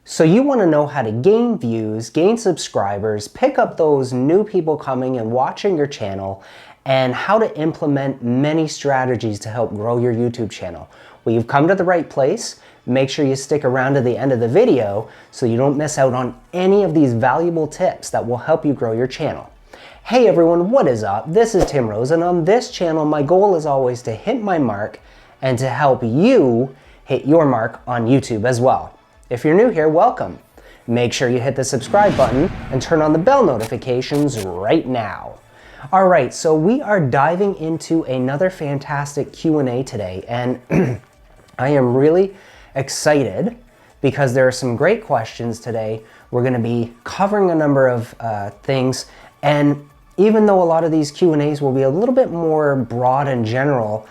So you want to know how to gain views, gain subscribers, pick up those new people coming and watching your channel, and how to implement many strategies to help grow your YouTube channel. Well, you've come to the right place. Make sure you stick around to the end of the video so you don't miss out on any of these valuable tips that will help you grow your channel. Hey everyone, what is up? This is Tim Rose, and on this channel, my goal is always to hit my mark and to help you hit your mark on YouTube as well. If you're new here, welcome. Make sure you hit the subscribe button and turn on the bell notifications right now. All right, so we are diving into another fantastic Q&A today, and I am really excited because there are some great questions today. We're going to be covering a number of things, and even though a lot of these Q&As will be a little bit more broad and general,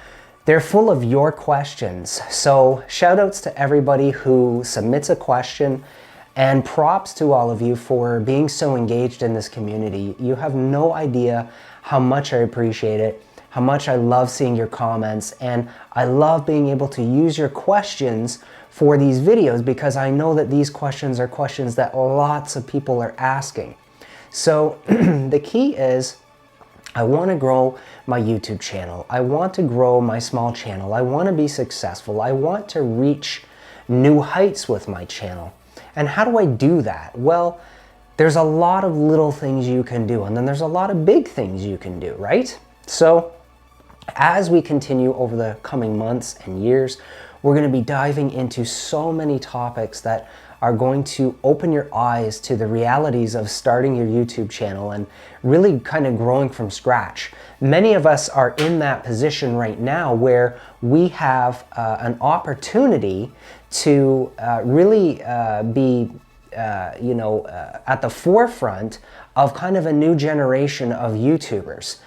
they're full of your questions. So shout outs to everybody who submits a question, and props to all of you for being so engaged in this community. You have no idea how much I appreciate it, how much I love seeing your comments, and I love being able to use your questions for these videos because I know that these questions are questions that lots of people are asking. So the key is, I want to grow my YouTube channel. I want to grow my small channel. I want to be successful. I want to reach new heights with my channel. And how do I do that? Well, there's a lot of little things you can do, and then there's a lot of big things you can do, right? So as we continue over the coming months and years, we're going to be diving into so many topics that are going to open your eyes to the realities of starting your YouTube channel and really kind of growing from scratch. Many of us are in that position right now where we have an opportunity to really be at the forefront of kind of a new generation of YouTubers.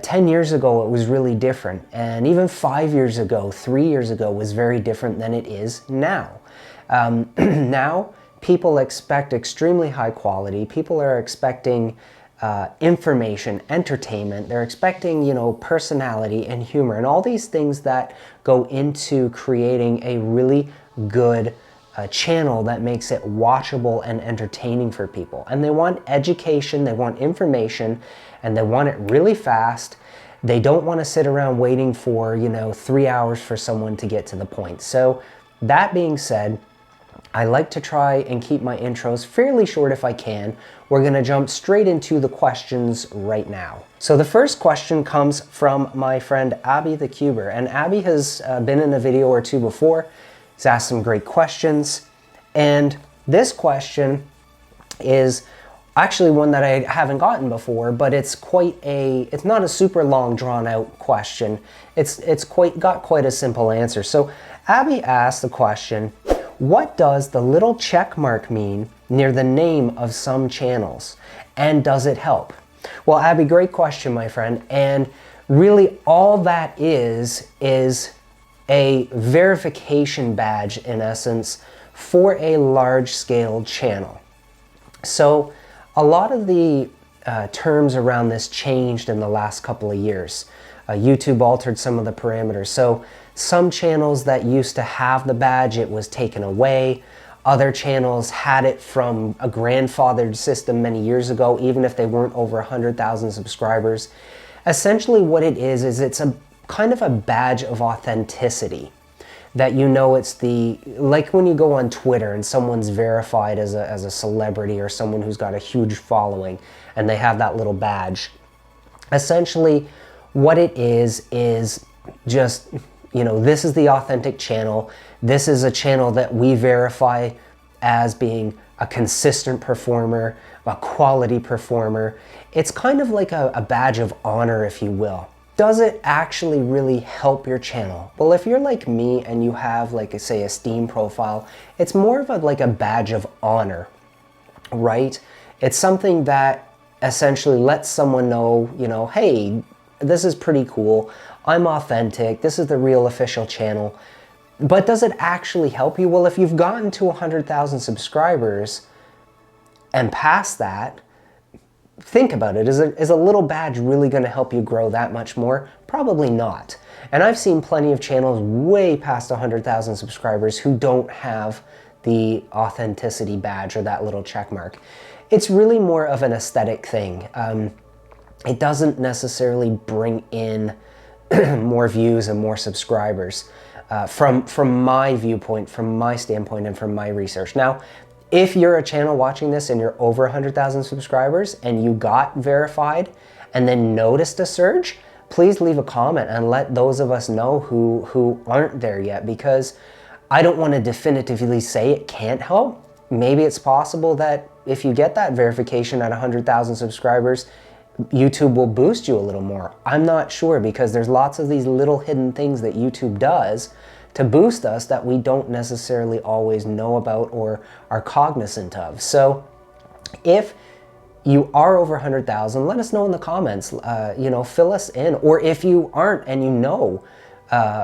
10 years ago, it was really different. And even 5 years ago, 3 years ago was very different than it is now. Now, people expect extremely high quality. People are expecting information, entertainment. They're expecting, personality and humor and all these things that go into creating a really good channel that makes it watchable and entertaining for people. And they want education, they want information, and they want it really fast. They don't want to sit around waiting for, 3 hours for someone to get to the point. So that being said, I like to try and keep my intros fairly short if I can. We're going to jump straight into the questions right now. So the first question comes from my friend Abby the Cuber, and Abby has been in a video or two before. He's asked some great questions, and this question is actually one that I haven't gotten before, but it's not a super long drawn out question. It's got quite a simple answer. So Abby asked the question, what does the little check mark mean near the name of some channels, and does it help? Well, Abby, great question, my friend, and really all that is a verification badge, in essence, for a large-scale channel. So a lot of the terms around this changed in the last couple of years. YouTube altered some of the parameters. So some channels that used to have the badge, it was taken away. Other channels had it from a grandfathered system many years ago, even if they weren't over 100,000 subscribers. Essentially what it is it's a kind of a badge of authenticity. That it's like when you go on Twitter and someone's verified as a celebrity or someone who's got a huge following and they have that little badge. Essentially what it is just, this is the authentic channel. This is a channel that we verify as being a consistent performer, a quality performer. It's kind of like a badge of honor, if you will. Does it actually really help your channel? Well, if you're like me and you have say a Steam profile, it's more of like a badge of honor, right? It's something that essentially lets someone know, hey, this is pretty cool. I'm authentic. This is the real official channel. But does it actually help you? Well, if you've gotten to 100,000 subscribers and past that, think about it. Is a little badge really going to help you grow that much more? Probably not. And I've seen plenty of channels way past 100,000 subscribers who don't have the authenticity badge or that little check mark. It's really more of an aesthetic thing. It doesn't necessarily bring in more views and more subscribers from my viewpoint, from my standpoint, and from my research. Now, if you're a channel watching this and you're over 100,000 subscribers and you got verified and then noticed a surge, please leave a comment and let those of us know who aren't there yet, because I don't want to definitively say it can't help. Maybe it's possible that if you get that verification at 100,000 subscribers, YouTube will boost you a little more. I'm not sure, because there's lots of these little hidden things that YouTube does to boost us that we don't necessarily always know about or are cognizant of. So if you are over 100,000, let us know in the comments, you know, fill us in. Or if you aren't and you know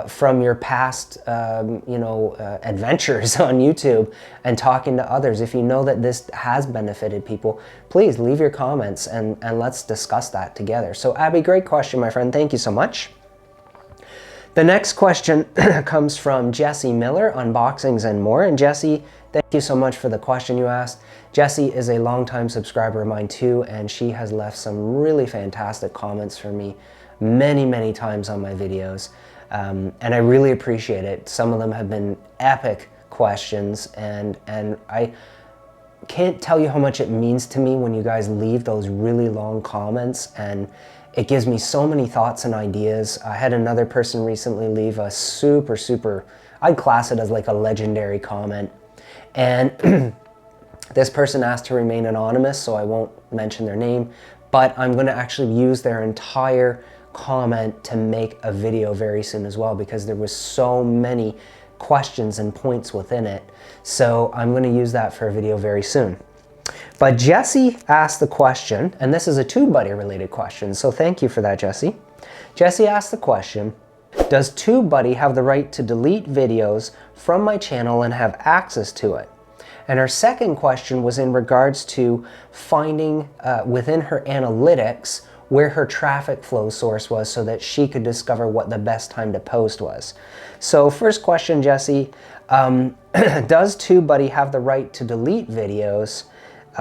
from your past, you know, adventures on YouTube and talking to others, if you know that this has benefited people, please leave your comments and let's discuss that together. So Abby, great question, my friend. Thank you so much. The next question comes from Jessie Miller, Unboxings and More. And Jessie, thank you so much for the question you asked. Jessie is a longtime subscriber of mine too, and she has left some really fantastic comments for me many times on my videos. And I really appreciate it. Some of them have been epic questions, and I can't tell you how much it means to me when you guys leave those really long comments, and it gives me so many thoughts and ideas. I had another person recently leave a super, I'd class it as like a legendary comment. And this person asked to remain anonymous, so I won't mention their name, but I'm gonna actually use their entire comment to make a video very soon as well, because there was so many questions and points within it. So I'm gonna use that for a video very soon. But Jessie asked the question, and this is a TubeBuddy related question, so thank you for that, Jessie. Jessie asked the question, does TubeBuddy have the right to delete videos from my channel and have access to it? And her second question was in regards to finding within her analytics where her traffic flow source was so that she could discover what the best time to post was. So first question, Jessie, does TubeBuddy have the right to delete videos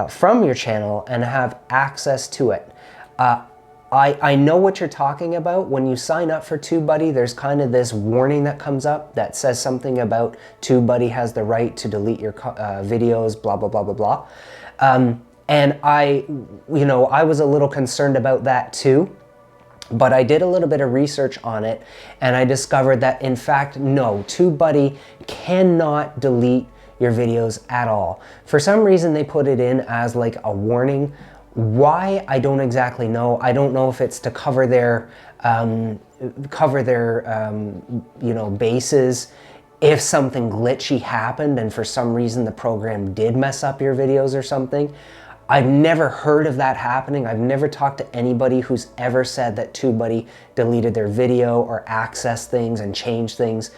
from your channel and have access to it? I know what you're talking about. When you sign up for TubeBuddy, there's kind of this warning that comes up that says something about TubeBuddy has the right to delete your videos, blah, blah, blah, blah, blah. And I was a little concerned about that too, but I did a little bit of research on it, and I discovered that in fact, no, TubeBuddy cannot delete your videos at all. For some reason, they put it in as like a warning. Why, I don't exactly know. I don't know if it's to cover their you know, bases if something glitchy happened and for some reason the program did mess up your videos or something. I've never heard of that happening. I've never talked to anybody who's ever said that TubeBuddy deleted their video or accessed things and changed things.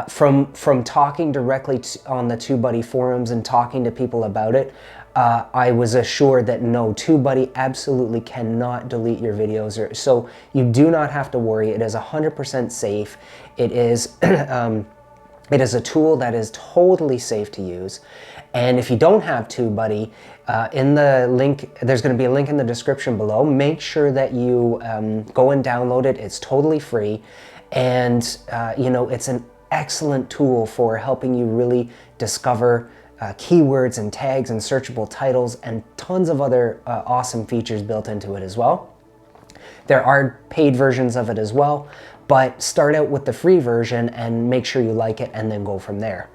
From talking directly on the TubeBuddy forums and talking to people about it, I was assured that no, TubeBuddy absolutely cannot delete your videos. So you do not have to worry. It is 100% safe. It is it is a tool that is totally safe to use. And if you don't have TubeBuddy, in the link, there's going to be a link in the description below. Make sure that you go and download it. It's totally free, and you know, it's an excellent tool for helping you really discover keywords and tags and searchable titles and tons of other awesome features built into it as well. There are paid versions of it as well, but start out with the free version and make sure you like it and then go from there.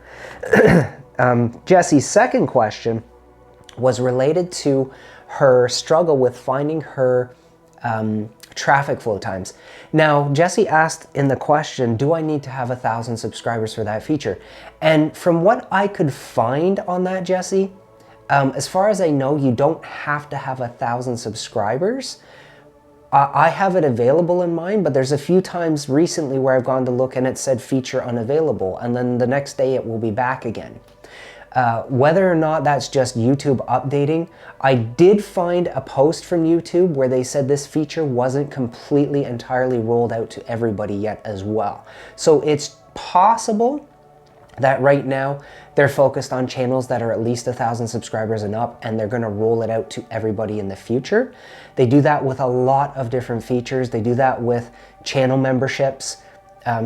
Jessie's second question was related to her struggle with finding her traffic flow times. Now, Jessie asked in the question, do I need to have 1,000 subscribers for that feature? And from what I could find on that, Jessie, as far as I know, you don't have to have 1,000 subscribers. I have it available in mine, but there's a few times recently where I've gone to look and it said feature unavailable, and then the next day it will be back again. Whether or not that's just YouTube updating, I did find a post from YouTube where they said this feature wasn't completely entirely rolled out to everybody yet as well. So it's possible that right now they're focused on channels that are at least 1,000 subscribers and up, and they're gonna roll it out to everybody in the future. They do that with a lot of different features. They do that with channel memberships.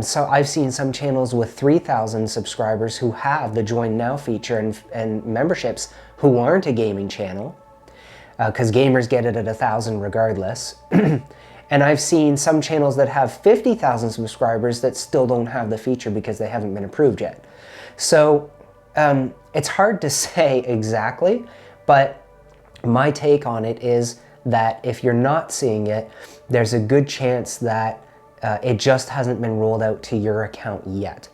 So I've seen some channels with 3,000 subscribers who have the Join Now feature and memberships who aren't a gaming channel, because gamers get it at 1,000 regardless. And I've seen some channels that have 50,000 subscribers that still don't have the feature because they haven't been approved yet. So it's hard to say exactly, but my take on it is that if you're not seeing it, there's a good chance that it just hasn't been rolled out to your account yet.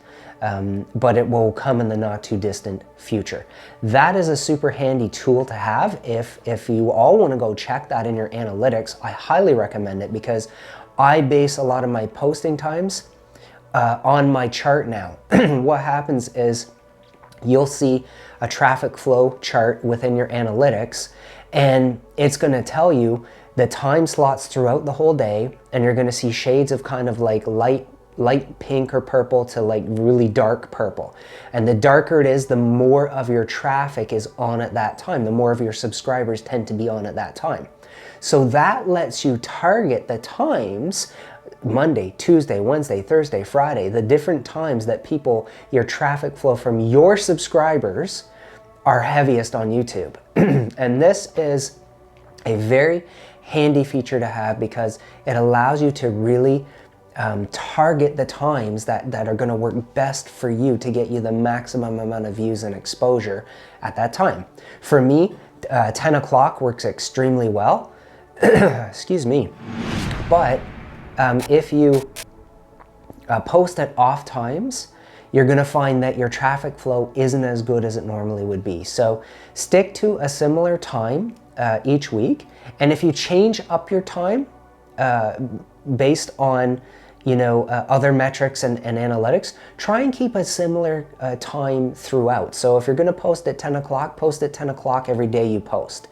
But it will come in the not too distant future. That is a super handy tool to have. If you all want to go check that in your analytics, I highly recommend it, because I base a lot of my posting times on my chart now. What happens is you'll see a traffic flow chart within your analytics, and it's going to tell you the time slots throughout the whole day, and you're going to see shades of kind of like light pink or purple to like really dark purple. And the darker it is, the more of your traffic is on at that time. The more of your subscribers tend to be on at that time. So that lets you target the times, Monday, Tuesday, Wednesday, Thursday, Friday, the different times that people, your traffic flow from your subscribers are heaviest on YouTube. And this is a very handy feature to have, because it allows you to really target the times that are going to work best for you to get you the maximum amount of views and exposure at that time. For me, 10 o'clock works extremely well. Excuse me. But if you post at off times, you're going to find that your traffic flow isn't as good as it normally would be. So stick to a similar time each week. And if you change up your time based on other metrics and analytics, try and keep a similar time throughout. So if you're going to post at 10 o'clock, post at 10 o'clock every day you post.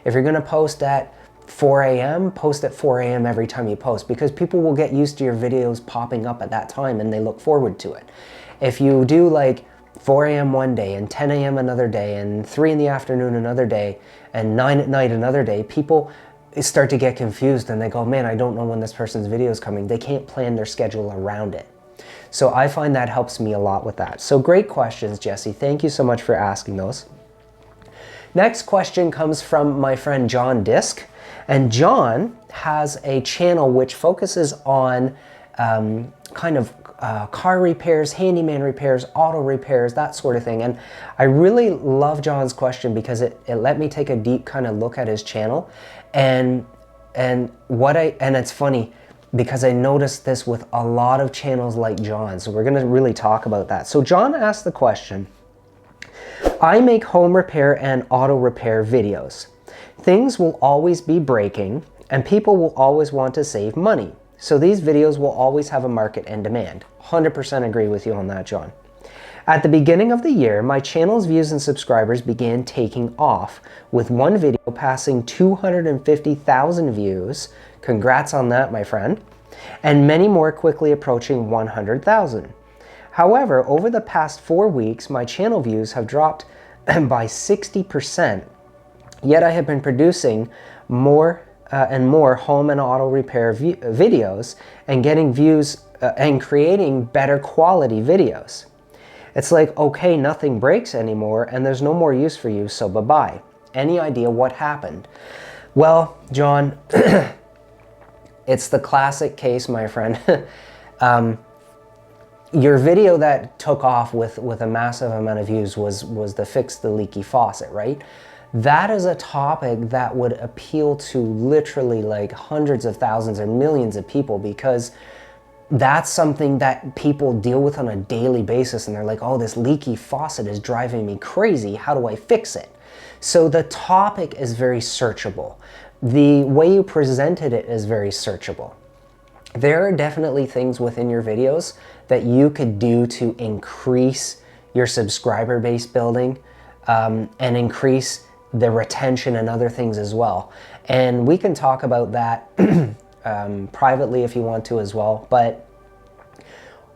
If you're going to post at 4 a.m., post at 4 a.m. every time you post, because people will get used to your videos popping up at that time and they look forward to it. If you do like 4 a.m. one day and 10 a.m. another day and 3 in the afternoon another day and 9 at night another day, people start to get confused and they go, man, I don't know when this person's video is coming. They can't plan their schedule around it. So I find that helps me a lot with that. So great questions, Jesse. Thank you so much for asking those. Next question comes from my friend John Disk. And John has a channel which focuses on kind of car repairs, handyman repairs, auto repairs, that sort of thing. And I really love John's question because it let me take a deep kind of look at his channel. And it's funny because I noticed this with a lot of channels like John. So we're gonna really talk about that. So John asked the question, I make home repair and auto repair videos. Things will always be breaking and people will always want to save money. So these videos will always have a market and demand. 100% agree with you on that, John. At the beginning of the year, my channel's views and subscribers began taking off, with one video passing 250,000 views. Congrats on that, my friend. And many more quickly approaching 100,000. However, over the past 4 weeks, my channel views have dropped by 60%. Yet I have been producing more and more home and auto repair videos and getting views and creating better quality videos. It's like, okay, nothing breaks anymore and there's no more use for you, so bye-bye. Any idea what happened? Well, John, it's the classic case, my friend. Your video that took off with a massive amount of views was the fix the leaky faucet, right? That is a topic that would appeal to literally like hundreds of thousands or millions of people, because that's something that people deal with on a daily basis and they're like, oh, this leaky faucet is driving me crazy. How do I fix it? So the topic is very searchable. The way you presented it is very searchable. There are definitely things within your videos that you could do to increase your subscriber base building and increase the retention and other things as well. And we can talk about that privately if you want to as well. But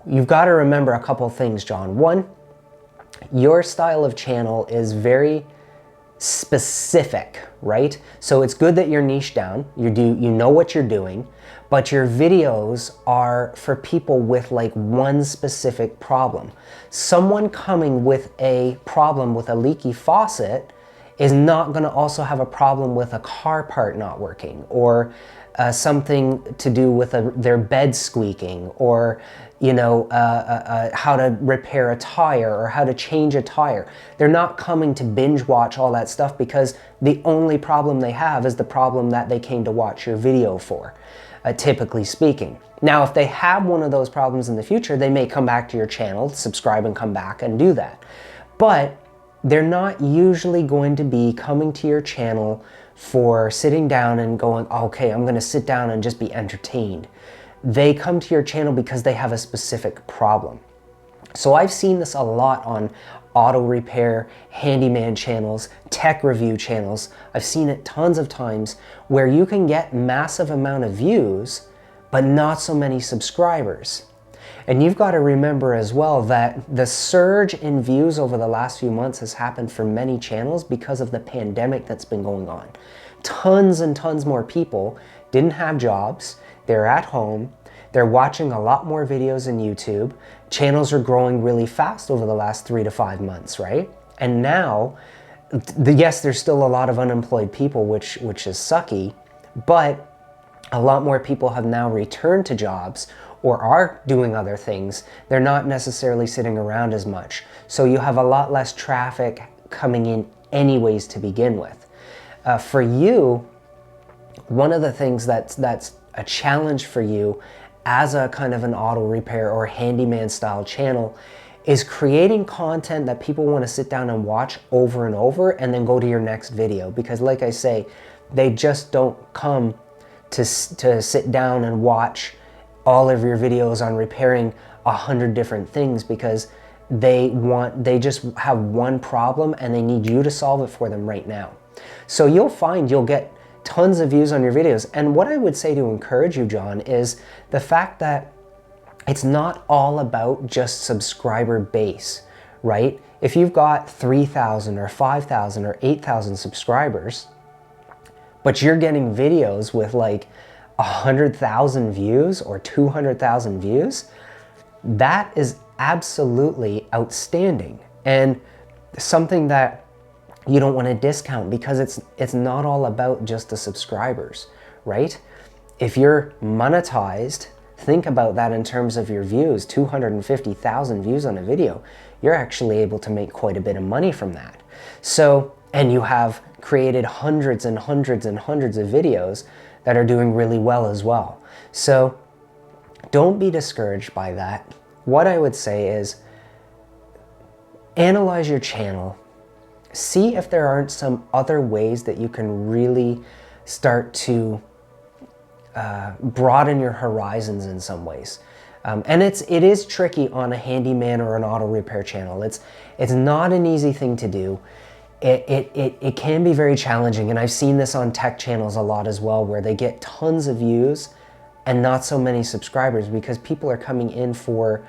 you've got to remember a couple things, John. One, your style of channel is very specific, right? So it's good that you're niche down, you know what you're doing, but your videos are for people with like one specific problem. Someone coming with a problem with a leaky faucet is not going to also have a problem with a car part not working, or something to do with their bed squeaking, or how to repair a tire or how to change a tire. They're not coming to binge watch all that stuff because the only problem they have is the problem that they came to watch your video for, typically speaking. Now, if they have one of those problems in the future, they may come back to your channel, subscribe and come back and do that. But they're not usually going to be coming to your channel for sitting down and going, okay, I'm going to sit down and just be entertained. They come to your channel because they have a specific problem. So I've seen this a lot on auto repair, handyman channels, tech review channels. I've seen it tons of times where you can get massive amount of views, but not so many subscribers. And you've got to remember as well that the surge in views over the last few months has happened for many channels because of the pandemic that's been going on. Tons and tons more people didn't have jobs, they're at home, they're watching a lot more videos on YouTube. Channels are growing really fast over the last 3 to 5 months, right? And now, yes, there's still a lot of unemployed people, which is sucky, but a lot more people have now returned to jobs or are doing other things. They're not necessarily sitting around as much. So you have a lot less traffic coming in anyways to begin with. For you, one of the things that's a challenge for you as a kind of an auto repair or handyman style channel is creating content that people want to sit down and watch over and over and then go to your next video. Because like I say, they just don't come to sit down and watch all of your videos on repairing 100 different things, because they just have one problem and they need you to solve it for them right now. So you'll find you'll get tons of views on your videos. And what I would say to encourage you, John, is the fact that it's not all about just subscriber base, right? If you've got 3,000 or 5,000 or 8,000 subscribers, but you're getting videos with like 100,000 views or 200,000 views, that is absolutely outstanding and something that you don't want to discount, because it's not all about just the subscribers, right? If you're monetized, think about that in terms of your views. 250,000 views on a video, you're actually able to make quite a bit of money from that. So, and you have created hundreds and hundreds and hundreds of videos that are doing really well as well. So don't be discouraged by that. What I would say is analyze your channel. See if there aren't some other ways that you can really start to broaden your horizons in some ways. And it is tricky on a handyman or an auto repair channel. It's not an easy thing to do. It can be very challenging, and I've seen this on tech channels a lot as well, where they get tons of views and not so many subscribers because people are coming in for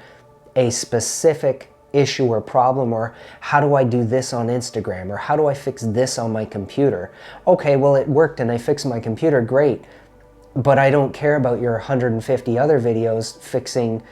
a specific issue or problem, or how do I do this on Instagram, or how do I fix this on my computer? Okay, well, it worked and I fixed my computer, great, but I don't care about your 150 other videos fixing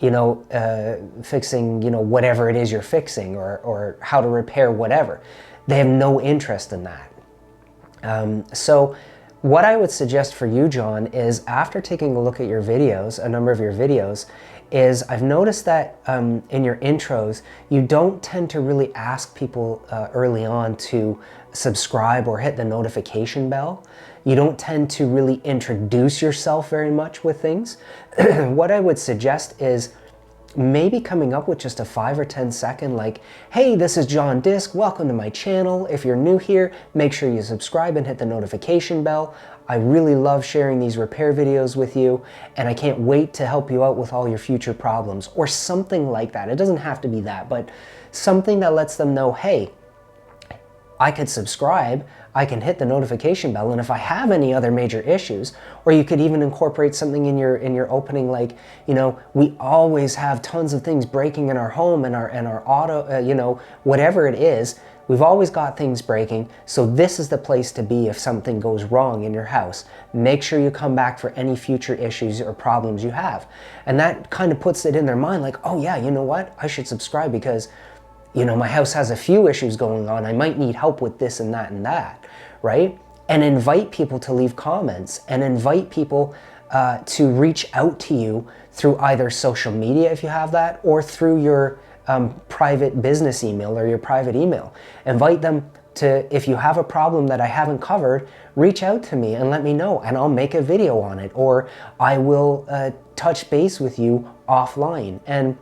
whatever it is you're fixing, or how to repair whatever. They have no interest in that. So what I would suggest for you, John, is after taking a look at your videos, a number of your videos, is I've noticed that in your intros, you don't tend to really ask people early on to subscribe or hit the notification bell. You don't tend to really introduce yourself very much with things. What I would suggest is maybe coming up with just a 5 or 10 second, like, hey, this is John Disk, welcome to my channel. If you're new here, make sure you subscribe and hit the notification bell. I really love sharing these repair videos with you, and I can't wait to help you out with all your future problems, or something like that. It doesn't have to be that, but something that lets them know, hey, I could subscribe, I can hit the notification bell, and if I have any other major issues, or you could even incorporate something in your opening, like, you know, we always have tons of things breaking in our home and our auto, you know, whatever it is, we've always got things breaking, so this is the place to be if something goes wrong in your house. Make sure you come back for any future issues or problems you have. And that kind of puts it in their mind like, oh yeah, you know what, I should subscribe because, you know, my house has a few issues going on. I might need help with this and that, right? And invite people to leave comments, and invite people to reach out to you through either social media if you have that, or through your private business email or your private email. Invite them to, if you have a problem that I haven't covered, reach out to me and let me know, and I'll make a video on it, or I will touch base with you offline. And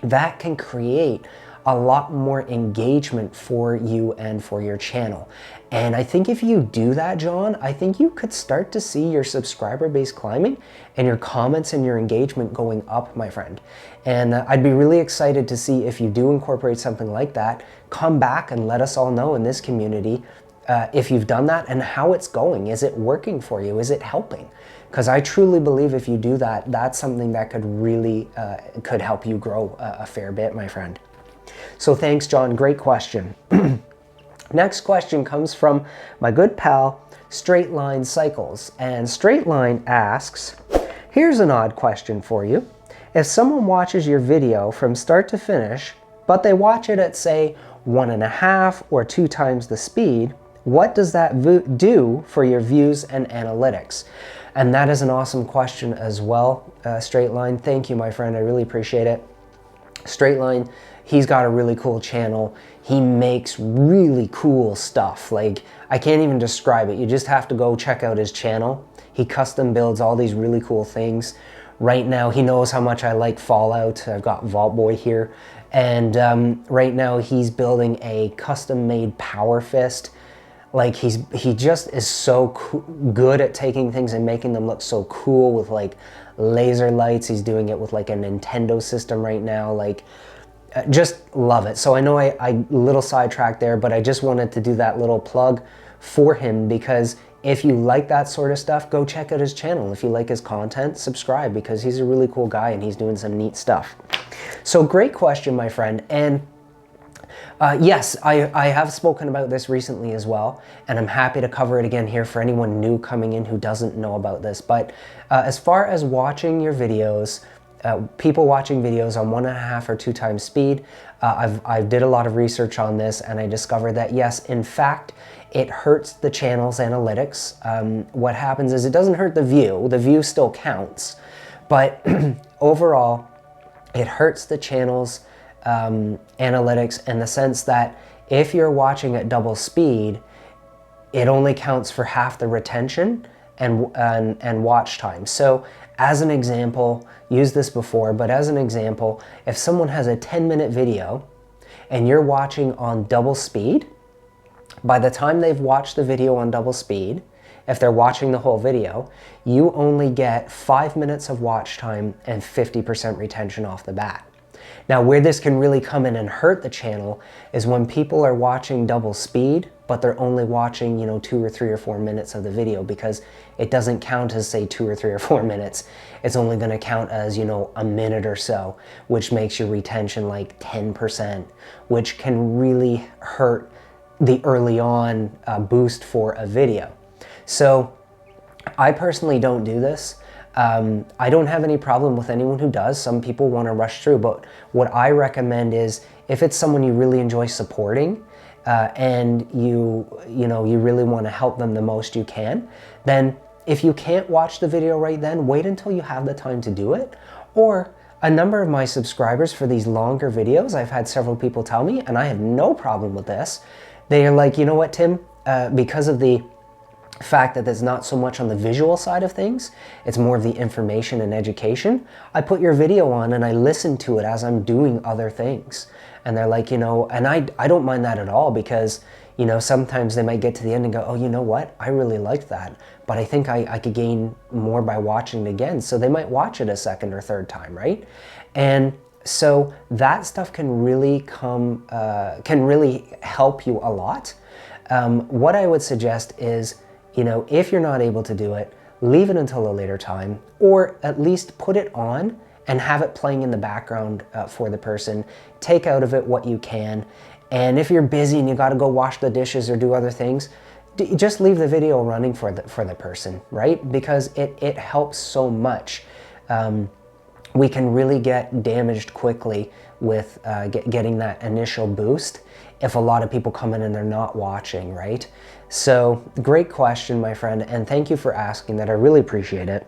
that can create a lot more engagement for you and for your channel. And I think if you do that, John, I think you could start to see your subscriber base climbing and your comments and your engagement going up, my friend. And I'd be really excited to see if you do incorporate something like that. Come back and let us all know in this community if you've done that and how it's going. Is it working for you? Is it helping? Because I truly believe if you do that, that's something that could really could help you grow a fair bit, my friend. So thanks, John. Great question. Next question comes from my good pal, Straight Line Cycles. And Straight Line asks, here's an odd question for you. If someone watches your video from start to finish, but they watch it at, say, 1.5 or 2 times the speed, what does that do for your views and analytics? And that is an awesome question as well, Straight Line. Thank you, my friend. I really appreciate it. Straight Line, he's got a really cool channel. He makes really cool stuff. Like, I can't even describe it. You just have to go check out his channel. He custom builds all these really cool things. Right now, he knows how much I like Fallout. I've got Vault Boy here. And right now, he's building a custom-made Power Fist. Like, he just is so good at taking things and making them look so cool with, like, laser lights. He's doing it with, like, a Nintendo system right now. Like, just love it. So I know I little sidetracked there, but I just wanted to do that little plug for him, because if you like that sort of stuff, go check out his channel. If you like his content, subscribe, because he's a really cool guy and he's doing some neat stuff. So great question, my friend. And yes, I have spoken about this recently as well, and I'm happy to cover it again here for anyone new coming in who doesn't know about this. But as far as watching your videos, people watching videos on 1.5 or 2 times speed, I did a lot of research on this, and I discovered that yes, in fact, it hurts the channel's analytics. What happens is it doesn't hurt the view still counts, but overall, it hurts the channel's analytics in the sense that if you're watching at double speed, it only counts for half the retention and watch time. So as an example, used this before, but as an example, if someone has a 10-minute video and you're watching on double speed, by the time they've watched the video on double speed, if they're watching the whole video, you only get 5 minutes of watch time and 50% retention off the bat. Now, where this can really come in and hurt the channel is when people are watching double speed, but they're only watching, you know, 2 or 3 or 4 minutes of the video, because it doesn't count as, say, 2 or 3 or 4 minutes. It's only going to count as, you know, a minute or so, which makes your retention like 10%, which can really hurt the early on boost for a video. So I personally don't do this. I don't have any problem with anyone who does. Some people want to rush through, but what I recommend is if it's someone you really enjoy supporting and you really want to help them the most you can, then if you can't watch the video right then, wait until you have the time to do it. Or a number of my subscribers for these longer videos, I've had several people tell me, and I have no problem with this, they are like, you know what, Tim, because of the fact that there's not so much on the visual side of things, it's more of the information and education, I put your video on and I listen to it as I'm doing other things. And they're like, you know, and I don't mind that at all, because, you know, sometimes they might get to the end and go, oh, you know what, I really liked that, but I think I could gain more by watching it again. So they might watch it a second or third time, right? And so that stuff can really help you a lot. what I would suggest is, if you're not able to do it, leave it until a later time, or at least put it on and have it playing in the background for the person. Take out of it what you can. And if you're busy and you got to go wash the dishes or do other things, just leave the video running for the person, right? Because it helps so much. We can really get damaged quickly with getting that initial boost if a lot of people come in and they're not watching, right? So great question, my friend, and thank you for asking that. I really appreciate it.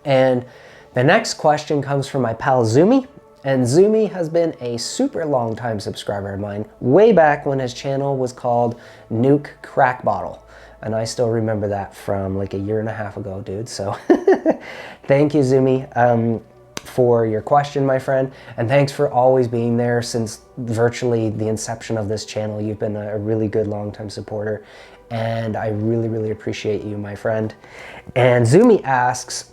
And the next question comes from my pal Zumi. And Zumi has been a super long time subscriber of mine, way back when his channel was called Nuke Crack Bottle. And I still remember that from like a year and a half ago, dude. So thank you, Zumi, for your question, my friend. And thanks for always being there since virtually the inception of this channel. You've been a really good long-time supporter. And I really, really appreciate you, my friend. And Zumi asks,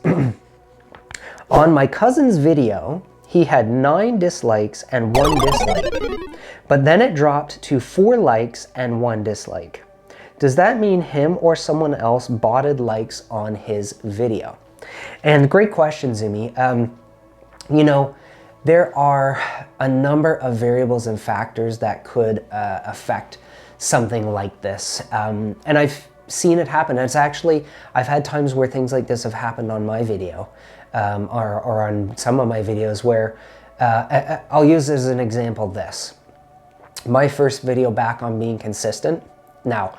on my cousin's video, he had 9 dislikes and 1 dislike, but then it dropped to 4 likes and 1 dislike. Does that mean him or someone else botted likes on his video? And great question, Zumi. There are a number of variables and factors that could affect something like this. And I've seen it happen. It's actually, I've had times where things like this have happened on my video. Or on some of my videos where, I'll use as an example this. My first video back on being consistent. Now,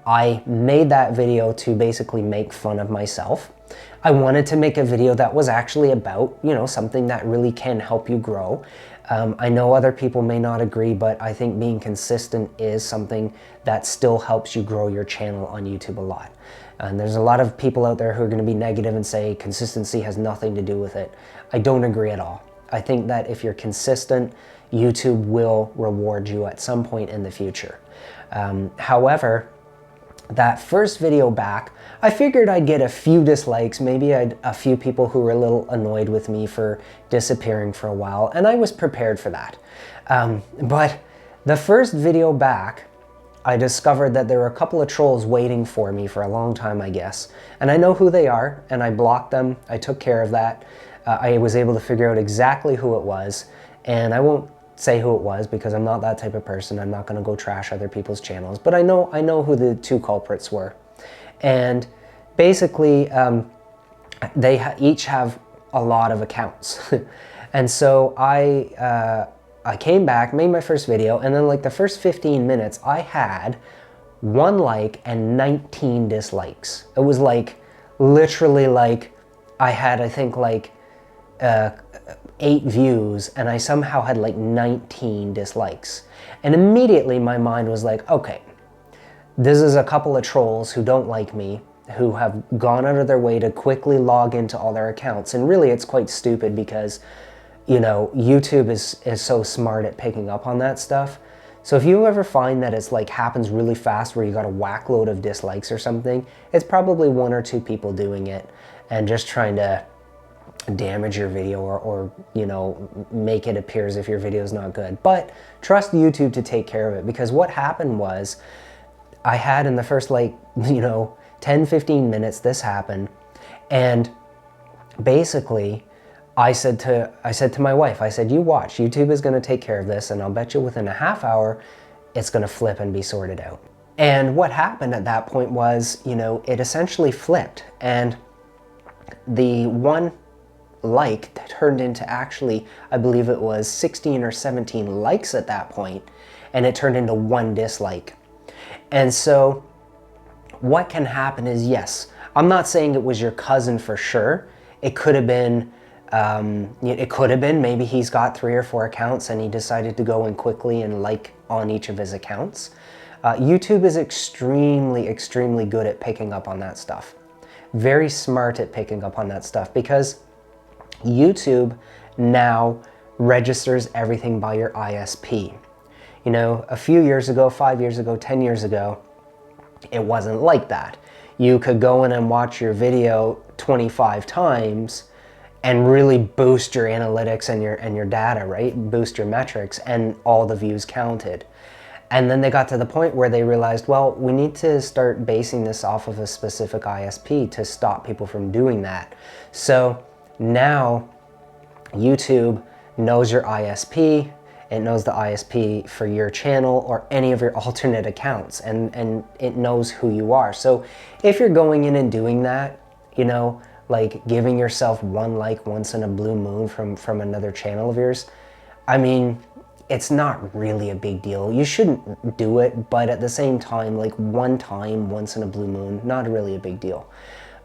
I made that video to basically make fun of myself. I wanted to make a video that was actually about, something that really can help you grow. I know other people may not agree, but I think being consistent is something that still helps you grow your channel on YouTube a lot. And there's a lot of people out there who are going to be negative and say consistency has nothing to do with it. I don't agree at all. I think that if you're consistent, YouTube will reward you at some point in the future. However, that first video back, I figured I'd get a few dislikes, maybe a few people who were a little annoyed with me for disappearing for a while, and I was prepared for that. But the first video back, I discovered that there were a couple of trolls waiting for me for a long time, I guess. And I know who they are, and I blocked them. I took care of that. I was able to figure out exactly who it was, and I won't say who it was because I'm not that type of person. I'm not going to go trash other people's channels, but I know who the 2 culprits were. And basically, they each have a lot of accounts. And so I came back, made my first video, and then like the first 15 minutes, I had 1 like and 19 dislikes. It was like, literally like, I had, I think like 8 views, and I somehow had like 19 dislikes. And immediately my mind was like, okay, this is a couple of trolls who don't like me, who have gone out of their way to quickly log into all their accounts. And really it's quite stupid because YouTube is so smart at picking up on that stuff. So if you ever find that it's like happens really fast where you got a whack load of dislikes or something, it's probably 1 or 2 people doing it and just trying to damage your video or make it appear as if your video is not good. But trust YouTube to take care of it, because what happened was I had in the first 10-15 minutes this happened, and basically I said to my wife, I said, you watch, YouTube is going to take care of this, and I'll bet you within a half hour, it's going to flip and be sorted out. And what happened at that point was, it essentially flipped, and the 1 like turned into actually, I believe it was 16 or 17 likes at that point, and it turned into 1 dislike. And so what can happen is, yes, I'm not saying it was your cousin for sure. It could have been, maybe he's got 3 or 4 accounts and he decided to go in quickly and like on each of his accounts. YouTube is extremely, extremely good at picking up on that stuff. Very smart at picking up on that stuff, because YouTube now registers everything by your ISP. A few years ago, 5 years ago, 10 years ago, it wasn't like that. You could go in and watch your video 25 times and really boost your analytics and your data, right? Boost your metrics, and all the views counted. And then they got to the point where they realized, well, we need to start basing this off of a specific ISP to stop people from doing that. So now YouTube knows your ISP, it knows the ISP for your channel or any of your alternate accounts, and it knows who you are. So if you're going in and doing that, you know, like giving yourself one like once in a blue moon from another channel of yours, I mean, it's not really a big deal. You shouldn't do it, but at the same time, like one time, once in a blue moon, not really a big deal.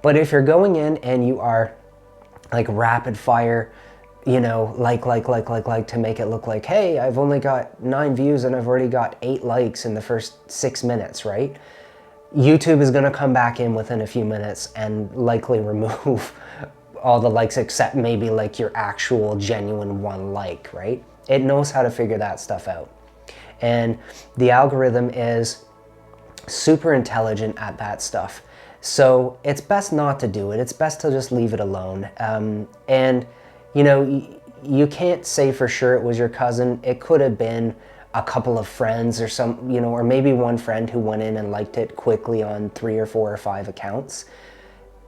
But if you're going in and you are like rapid fire, you know, like to make it look like, hey, I've only got 9 views and I've already got 8 likes in the first 6 minutes, right? YouTube is gonna come back in within a few minutes and likely remove all the likes except maybe like your actual genuine 1 like, right? It knows how to figure that stuff out. And the algorithm is super intelligent at that stuff. So it's best not to do it. It's best to just leave it alone. And you know, you can't say for sure it was your cousin. It could have been a couple of friends or some, you know, or maybe one friend who went in and liked it quickly on 3 or 4 or 5 accounts.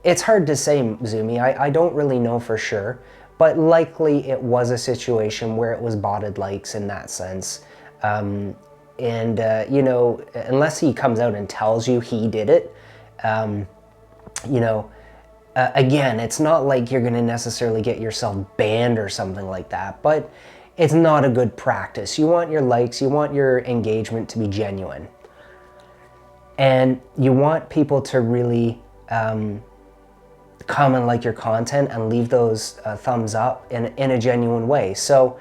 It's hard to say, Zumi. I don't really know for sure, but likely it was a situation where it was botted likes in that sense. You know, unless he comes out and tells you he did it, you know, again, it's not like you're going to necessarily get yourself banned or something like that, but it's not a good practice. You want your likes, you want your engagement to be genuine. And you want people to really come and like your content and leave those thumbs up in a genuine way. So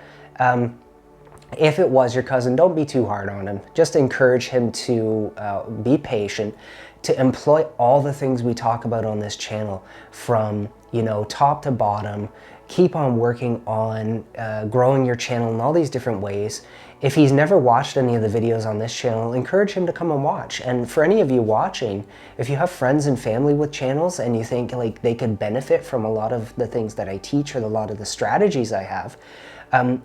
if it was your cousin, don't be too hard on him. Just encourage him to be patient, to employ all the things we talk about on this channel from, you know, top to bottom. Keep on working on growing your channel in all these different ways. If he's never watched any of the videos on this channel, encourage him to come and watch. And for any of you watching, if you have friends and family with channels and you think like they could benefit from a lot of the things that I teach or a lot of the strategies I have,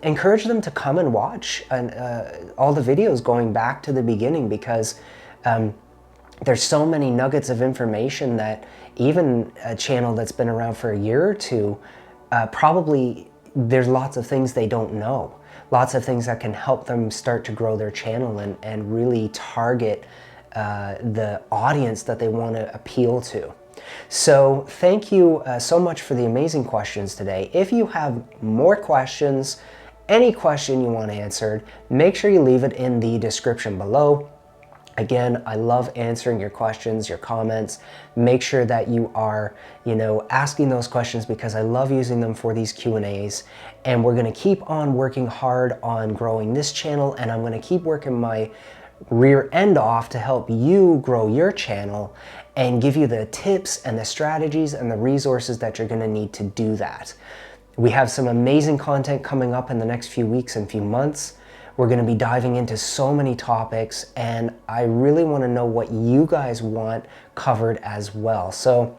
encourage them to come and watch all the videos going back to the beginning, because there's so many nuggets of information that even a channel that's been around for a year or two, probably there's lots of things they don't know. Lots of things that can help them start to grow their channel and really target the audience that they want to appeal to. So thank you so much for the amazing questions today. If you have more questions, any question you want answered, make sure you leave it in the description below. Again, I love answering your questions, your comments. Make sure that you are, you know, asking those questions, because I love using them for these Q&As. And we're gonna keep on working hard on growing this channel, and I'm gonna keep working my rear end off to help you grow your channel and give you the tips and the strategies and the resources that you're gonna need to do that. We have some amazing content coming up in the next few weeks and few months. We're going to be diving into so many topics, and I really want to know what you guys want covered as well. So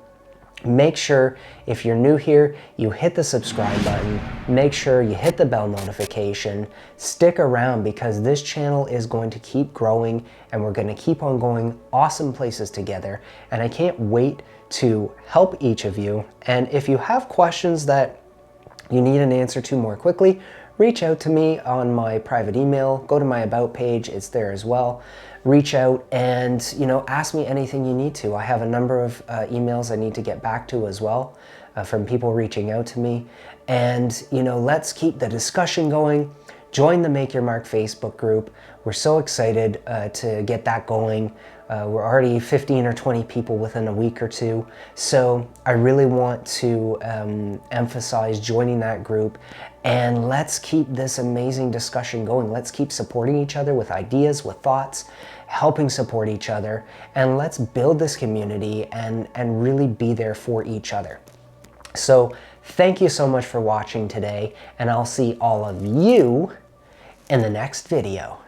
make sure, if you're new here, you hit the subscribe button. Make sure you hit the bell notification. Stick around, because this channel is going to keep growing and we're going to keep on going awesome places together. And I can't wait to help each of you. And if you have questions that you need an answer to more quickly, reach out to me on my private email. Go to my About page, it's there as well. Reach out and, you know, ask me anything you need to. I have a number of emails I need to get back to as well from people reaching out to me. And, you know, let's keep the discussion going. Join the Make Your Mark Facebook group. We're so excited to get that going. We're already 15 or 20 people within a week or two. So I really want to emphasize joining that group, and let's keep this amazing discussion going. Let's keep supporting each other with ideas, with thoughts, helping support each other, and let's build this community and really be there for each other. So thank you so much for watching today, and I'll see all of you in the next video.